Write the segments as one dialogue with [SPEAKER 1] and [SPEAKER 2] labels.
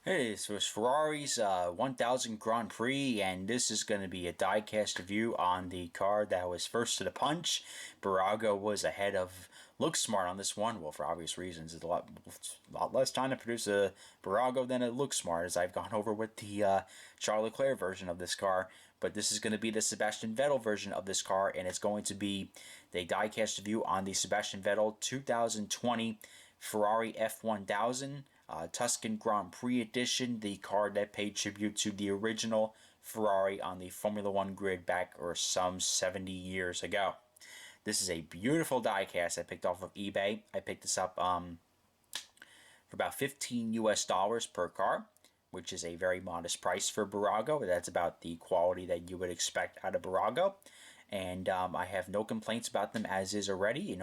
[SPEAKER 1] Hey, this was Ferrari's 1000 Grand Prix, and this is going to be a diecast review on the car that was first to the punch. Bburago was ahead of Looks Smart on this one. Well, for obvious reasons, it's a lot less time to produce a Bburago than it Looks Smart, as I've gone over with the Charles Leclerc version of this car. But this is going to be the Sebastian Vettel version of this car, and it's going to be the diecast review on the Sebastian Vettel 2020 Ferrari F1000. Tuscan Grand Prix edition, the car that paid tribute to the original Ferrari on the Formula One grid back or some 70 years ago. This is a beautiful diecast I picked off of eBay. I picked this up for about $15 per car, which is a very modest price for Bburago. That's about the quality that you would expect out of Bburago. And I have no complaints about them as is already.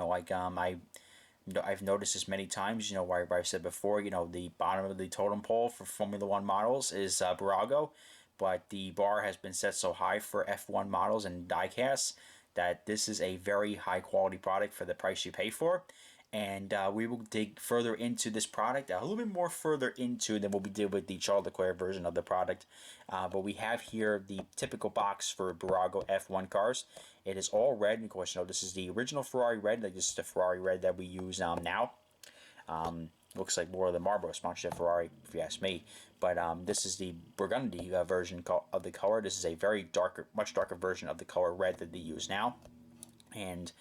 [SPEAKER 1] I've noticed this many times, where I've said before, the bottom of the totem pole for Formula One models is Bburago, but the bar has been set so high for F1 models and diecasts that this is a very high quality product for the price you pay for. And we will dig further into this product, a little bit more further into than what we did with the Charles Leclerc version of the product. But we have here the typical box for Bburago F1 cars. It is all red. Of course, this is the original Ferrari red. Like, this is the Ferrari red that we use now. Looks like more of the Marlboro sponsorship Ferrari, if you ask me. But this is the burgundy version of the color. This is a very darker, much darker version of the color red that they use now. And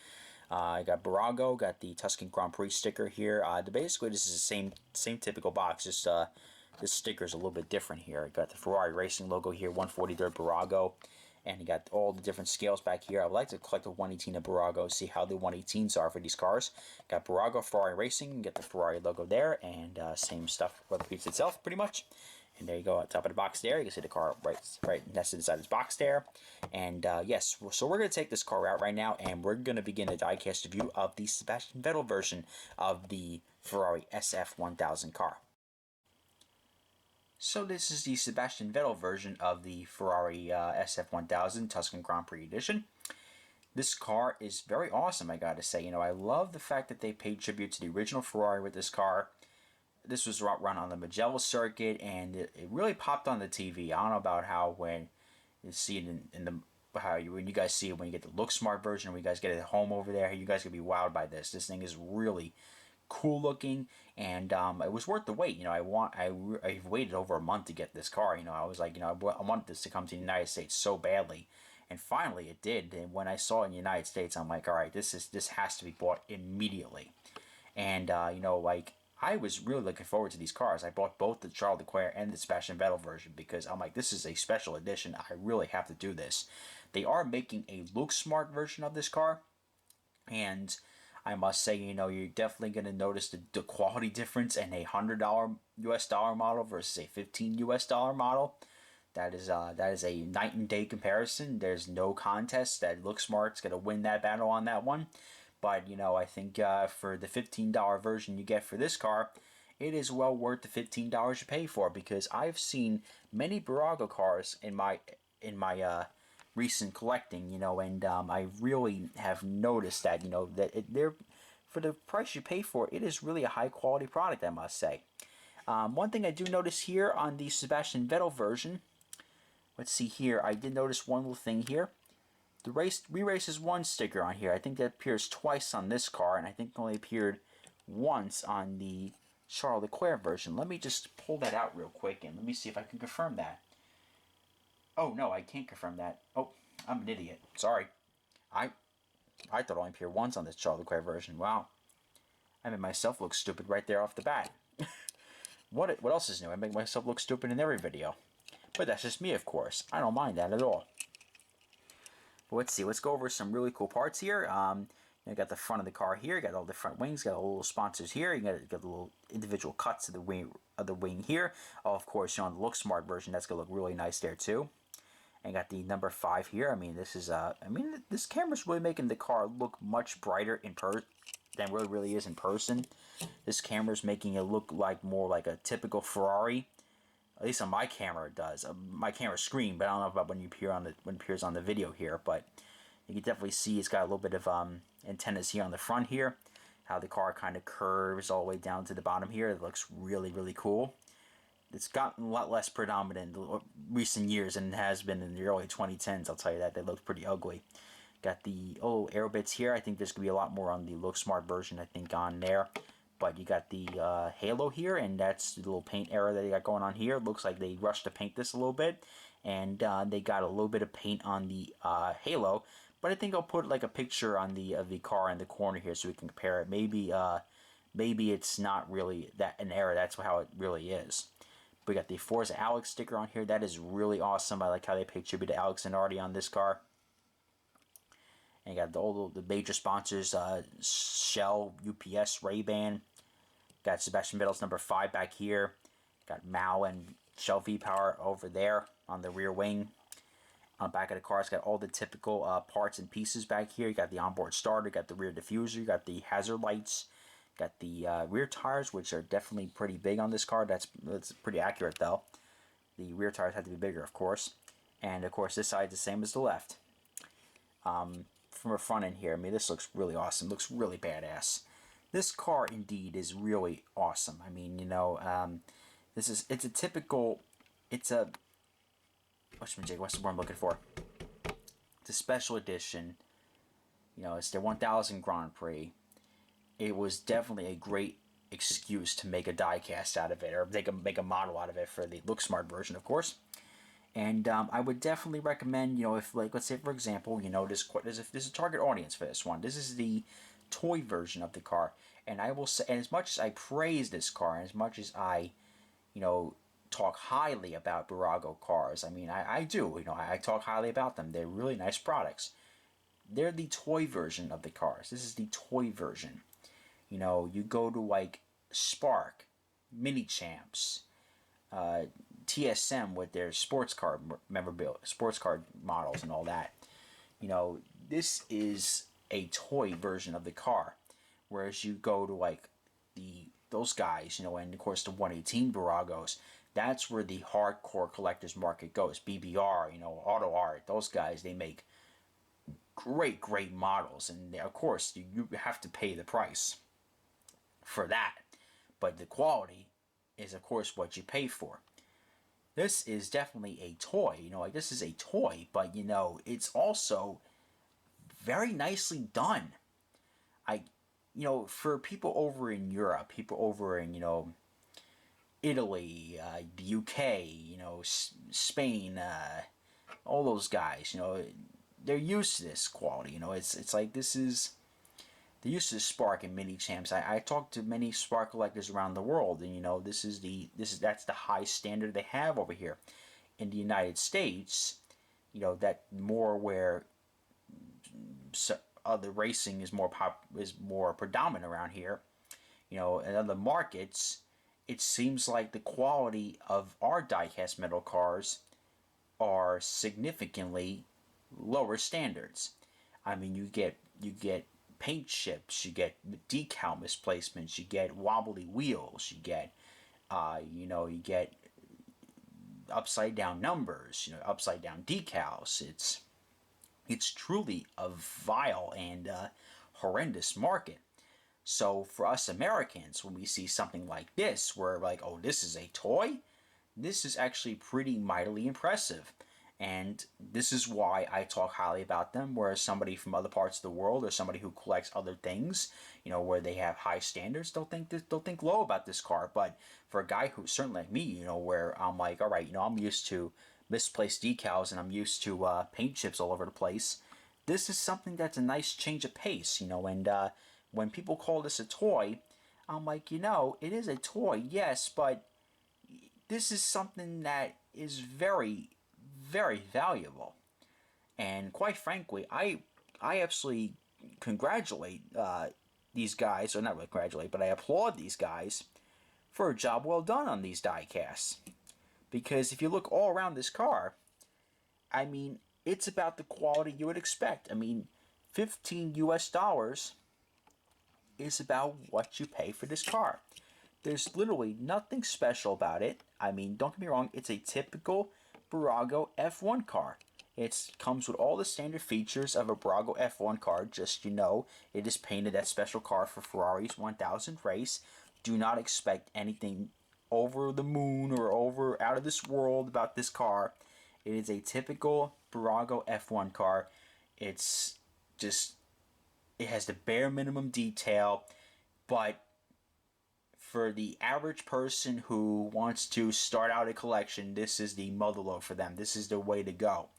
[SPEAKER 1] I got Bburago, got the Tuscan Grand Prix sticker here. Basically, this is the same typical box. Just this sticker is a little bit different here. I got the Ferrari Racing logo here, 143rd Bburago, and you got all the different scales back here. I would like to collect a 118 of Bburago, see how the 118s are for these cars. Got Bburago Ferrari Racing, get the Ferrari logo there, and same stuff for the piece itself, pretty much. And there you go, at the top of the box there. You can see the car right nested inside this box there. And yes, so we're going to take this car out right now, and we're going to begin the diecast review of the Sebastian Vettel version of the Ferrari SF1000 car. So this is the Sebastian Vettel version of the Ferrari SF1000 Tuscan Grand Prix edition. This car is very awesome, I gotta say. I love the fact that they paid tribute to the original Ferrari with this car. This was run on the Mugello circuit, and it really popped on the TV. I don't know about how when you see it when you guys see it when you get the Look Smart version, when you guys get it at home over there, you guys gonna be wowed by this. This thing is really cool looking, and it was worth the wait. I've waited over a month to get this car. I was like, I wanted this to come to the United States so badly, and finally it did. And when I saw it in the United States, I'm like, all right, this has to be bought immediately. And I was really looking forward to these cars. I bought both the Charles Leclerc and the Sebastian Vettel version because I'm like, this is a special edition. I really have to do this. They are making a Look Smart version of this car, and I must say, you're definitely going to notice the quality difference in a $100 US dollar model versus a $15 US dollar model. That is a night and day comparison. There's no contest that Look Smart's going to win that battle on that one. But, I think for the $15 version you get for this car, it is well worth the $15 you pay for, because I've seen many Bburago cars in my recent collecting, and I really have noticed that, they're for the price you pay for, it is really a high quality product, I must say. One thing I do notice here on the Sebastian Vettel version, let's see here, I did notice one little thing here. The We Races 1 sticker on here, I think that appears twice on this car, and I think it only appeared once on the Charles Leclerc version. Let me just pull that out real quick, and let me see if I can confirm that. Oh, no, I can't confirm that. Oh, I'm an idiot. Sorry. I thought it only appeared once on this Charles Leclerc version. Wow. I made myself look stupid right there off the bat. What else is new? I make myself look stupid in every video. But that's just me, of course. I don't mind that at all. But let's see. Let's go over some really cool parts here. You got the front of the car here. You got all the front wings. Got all the little sponsors here. You got the little individual cuts of the wing here. Oh, of course, on the Look Smart version, that's gonna look really nice there too. And got the number 5 here. This is this camera's really making the car look much brighter in person than it really is in person. This camera's making it look more like a typical Ferrari. At least on my camera it does. My camera screen, but I don't know about when it appears on the video here. But you can definitely see it's got a little bit of antennas here on the front here. How the car kind of curves all the way down to the bottom here. It looks really, really cool. it's gotten a lot less predominant in recent years than it has been in the early 2010s. I'll tell you that. They look pretty ugly. Got the aero bits here. I think there's going to be a lot more on the Look Smart version, I think, on there. But you got the halo here, and that's the little paint error that they got going on here. Looks like they rushed to paint this a little bit, and they got a little bit of paint on the halo. But I think I'll put like a picture on the car in the corner here so we can compare it. Maybe it's not really that an error. That's how it really is. We got the Forza Alex sticker on here. That is really awesome. I like how they pay tribute to Alex and Artie on this car. And you got all the major sponsors, Shell, UPS, Ray-Ban. Got Sebastian Vettel's number 5 back here. Got Mao and Shell V-Power over there on the rear wing. On the back of the car, it's got all the typical parts and pieces back here. You got the onboard starter, got the rear diffuser, you got the hazard lights, got the rear tires, which are definitely pretty big on this car. That's pretty accurate, though. The rear tires have to be bigger, of course. And, of course, this side's the same as the left. From the front end here, I mean, this looks really awesome. Looks really badass. This car, indeed, is really awesome. I mean, you know, it's a typical, what's the word I'm looking for? It's a special edition. You know, it's their 1000 Grand Prix. It was definitely a great excuse to make a diecast out of it, or make a model out of it for the Look Smart version, of course. And I would definitely recommend, you know, if, like, let's say, for example, you know, there's a target audience for this one. This is the toy version of the car. And I will say, and as much as I praise this car, and as much as I, you know, talk highly about Bburago cars, I mean, I do, you know, I talk highly about them. They're really nice products. They're the toy version of the cars. This is the toy version. You know, you go to, like, Spark, Mini Champs, TSM with their sports card memorabilia, sports card models and all that. You know, this is a toy version of the car, whereas you go to like those guys, you know, and of course the 118 Bburagos. That's where the hardcore collectors market goes. BBR, you know, Auto Art. Those guys, they make great models, and of course you have to pay the price for that. But the quality is, of course, what you pay for. This is definitely a toy, you know, like this is a toy, but you know, it's also very nicely done. You know, for people over in Europe, people over in, you know, Italy, the UK, you know, Spain, all those guys, you know, they're used to this quality, you know, it's like this is, they're used to Spark and Mini Champs. I talked to many Spark collectors around the world, and you know, that's the high standard they have over here. In the United States, you know, that more where the racing is more predominant around here. You know, in other markets, it seems like the quality of our diecast metal cars are significantly lower standards. I mean, you get paint chips, you get decal misplacements, you get wobbly wheels, you get you get upside down numbers, you know, upside down decals. It's truly a vile and horrendous market. So for us Americans, when we see something like this, we're like, oh, this is a toy? This is actually pretty mightily impressive. And this is why I talk highly about them, whereas somebody from other parts of the world, or somebody who collects other things, you know, where they have high standards, they'll think low about this car. But for a guy who's certainly like me, you know, where I'm like, all right, you know, I'm used to misplaced decals and I'm used to paint chips all over the place, this is something that's a nice change of pace, you know. And when people call this a toy, I'm like, you know, it is a toy, yes, but this is something that is very valuable. And quite frankly, I absolutely congratulate these guys, or not really congratulate, but I applaud these guys for a job well done on these diecasts. Because if you look all around this car, I mean, it's about the quality you would expect. I mean, $15 US is about what you pay for this car. There's literally nothing special about it. I mean, don't get me wrong, it's a typical Bburago F1 car. It comes with all the standard features of a Bburago F1 car. Just, you know, it is painted that special car for Ferrari's 1000 race. Do not expect anything over the moon or over out of this world about this car. It is a typical Bburago F1 car. It's just, it has the bare minimum detail, but for the average person who wants to start out a collection, this is the motherlode for them. This is the way to go.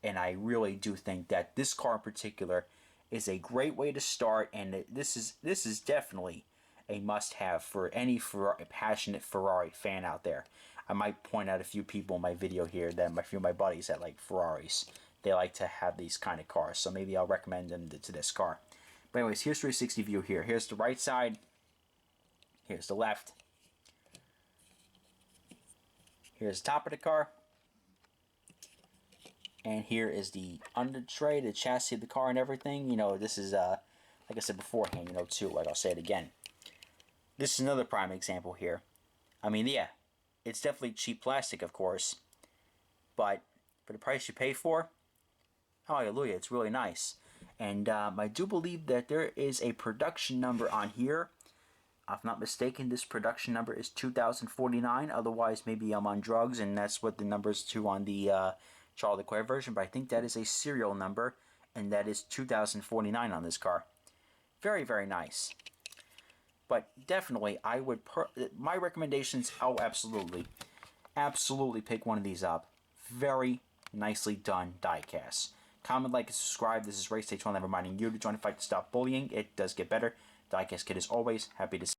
[SPEAKER 1] And I really do think that this car in particular is a great way to start, and this is definitely a must-have for any passionate Ferrari fan out there. I might point out a few people in my video here, that a few of my buddies that like Ferraris. They like to have these kind of cars, so maybe I'll recommend them to this car. But anyways, here's 360 view here. Here's the right side. Here's the left. Here's the top of the car. And here is the under tray, the chassis of the car and everything. You know, this is, like I said beforehand, you know, too, like I'll say it again. This is another prime example here. I mean, yeah, it's definitely cheap plastic, of course. But for the price you pay for, hallelujah, it's really nice. And I do believe that there is a production number on here. If I'm not mistaken, this production number is 2049. Otherwise, maybe I'm on drugs, and that's what the number is to on the Charles Leclerc version. But I think that is a serial number, and that is 2049 on this car. Very, very nice. But definitely, I would my recommendations. Oh, absolutely, absolutely pick one of these up. Very nicely done diecast. Comment, like, and subscribe. This is Race Day 12, reminding you to join the fight to stop bullying. It does get better. Diecast Kid is always happy to see